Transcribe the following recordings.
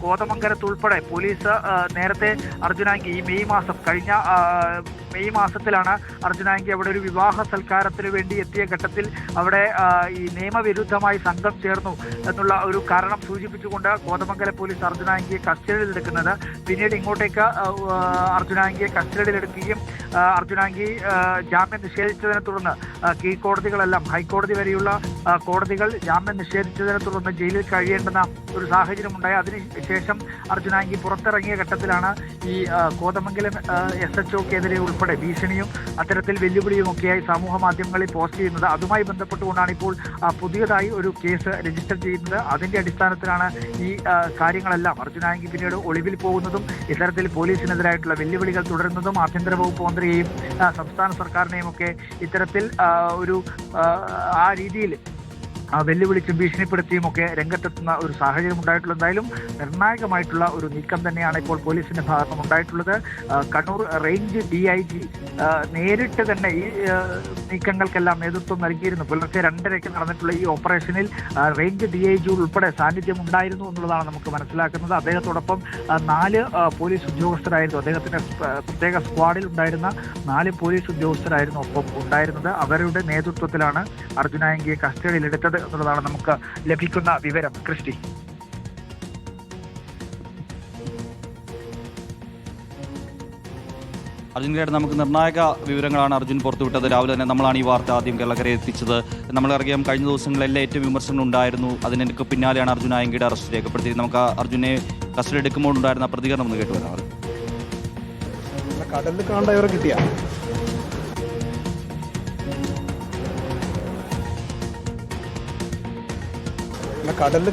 കോതമംഗലത്ത് ഉൾപ്പെടെ പോലീസ് നേരത്തെ അർജുനാങ്കി ഈ കഴിഞ്ഞ മെയ് മാസത്തിലാണ് അർജുനാങ്കി അവിടെ ഒരു വിവാഹ സൽക്കാരത്തിന് വേണ്ടി എത്തിയ ഘട്ടത്തിൽ അവിടെ ഈ നിയമവിരുദ്ധമായി സംഘം ചേർന്നു എന്നുള്ള ഒരു കാരണം സൂചിപ്പിച്ചുകൊണ്ട് കോതമംഗലം പോലീസ് അർജുനാങ്കിയെ കസ്റ്റഡിയിലെടുക്കുന്നത്. പിന്നീട് ഇങ്ങോട്ടേക്ക് അർജുനാങ്കിയെ കസ്റ്റഡിയിലെടുക്കുകയും അർജുനാങ്കി ജാമ്യം നിഷേധിച്ചതിനെ തുടർന്ന് കീഴ്ക്കോടതികളെല്ലാം ഹൈക്കോടതി വരെയുള്ള കോടതികൾ ജാമ്യം നിഷേധിച്ചതിനെ തുടർന്ന് ജയിലിൽ കഴിയേണ്ടുന്ന ഒരു സാഹചര്യം ഉണ്ടായി. അതിനുശേഷം അർജുനാങ്കി പുറത്തിറങ്ങിയ ഘട്ടത്തിലാണ് ഈ കോതമംഗലം SHOക്കെതിരെ ഉൾപ്പെടെ ഭീഷണിയും അത്തരത്തിൽ വെല്ലുവിളിയും ഒക്കെയായി സമൂഹ മാധ്യമങ്ങളിൽ പോസ്റ്റ് ചെയ്യുന്നത്. അതുമായി ബന്ധപ്പെട്ടുകൊണ്ടാണ് ഇപ്പോൾ പുതിയതായി ഒരു കേസ് രജിസ്റ്റർ ചെയ്യുന്നത്. അതിന്റെ അടിസ്ഥാനത്തിലാണ് ഈ കാര്യങ്ങളെല്ലാം അർജുനാങ്കി പിന്നീട് ഒളിവിൽ പോകുന്നതും ഇത്തരത്തിൽ പോലീസിനെതിരായിട്ടുള്ള വെല്ലുവിളികൾ തുടരുന്നതും ആഭ്യന്തര വകുപ്പ് മന്ത്രിയെയും സംസ്ഥാന സർക്കാരിനെയും ഒക്കെ ഇത്തരത്തിൽ ഒരു ആ രീതിയിൽ വെല്ലുവിളിച്ചും ഭീഷണിപ്പെടുത്തിയും ഒക്കെ രംഗത്തെത്തുന്ന ഒരു സാഹചര്യം ഉണ്ടായിട്ടുള്ളത്. എന്തായാലും നിർണായകമായിട്ടുള്ള ഒരു നീക്കം തന്നെയാണ് ഇപ്പോൾ പോലീസിന്റെ ഭാഗത്തുനിന്ന് ഉണ്ടായിട്ടുള്ളത്. കണ്ണൂർ റേഞ്ച് DIG നേരിട്ട് തന്നെ ഈ നീക്കങ്ങൾക്കെല്ലാം നേതൃത്വം നൽകിയിരുന്നു. പുലർച്ചെ 2:30 നടന്നിട്ടുള്ള ഈ ഓപ്പറേഷനിൽ റേഞ്ച് DIG ഉൾപ്പെടെ സാന്നിധ്യം ഉണ്ടായിരുന്നു എന്നുള്ളതാണ് നമുക്ക് മനസ്സിലാക്കുന്നത്. അദ്ദേഹത്തോടൊപ്പം 4 പോലീസ് ഉദ്യോഗസ്ഥരായിരുന്നു. അദ്ദേഹത്തിന്റെ പ്രത്യേക സ്ക്വാഡിൽ ഉണ്ടായിരുന്ന 4 പോലീസ് ഉദ്യോഗസ്ഥരായിരുന്നു ഒപ്പം ഉണ്ടായിരുന്നത്. അവരുടെ നേതൃത്വത്തിലാണ് അർജുനാങ്കിയെ കസ്റ്റഡിയിലെടുത്തത് എന്നുള്ളതാണ് നമുക്ക് ലഭിക്കുന്ന വിവരം. ക്രിസ്റ്റി, അർജുൻകേട്ട്, നമുക്ക് നിർണായക വിവരങ്ങളാണ് അർജുൻ പുറത്തുവിട്ടത്. രാവിലെ തന്നെ നമ്മളാണ് ഈ വാർത്ത ആദ്യം കേരളക്കരയെ എത്തിച്ചത്. നമ്മളറിയാം കഴിഞ്ഞ ദിവസങ്ങളിലെല്ലാം ഏറ്റവും വിമർശനങ്ങൾ ഉണ്ടായിരുന്നു. അതിനൊക്കെ പിന്നാലെയാണ് അർജുനാങ്കിയുടെ അറസ്റ്റ് രേഖപ്പെടുത്തിയത്. നമുക്ക് അർജുനെ കസ്റ്റഡി എടുക്കുമ്പോൾ ഉണ്ടായിരുന്ന പ്രതികരണം ഒന്ന് കേട്ടു വരാം. കടലിൽ കാണേണ്ടവരെ കിട്ടിയ കടലിൽ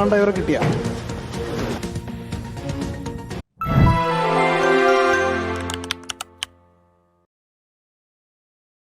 കാണേണ്ടവരെ കിട്ടിയ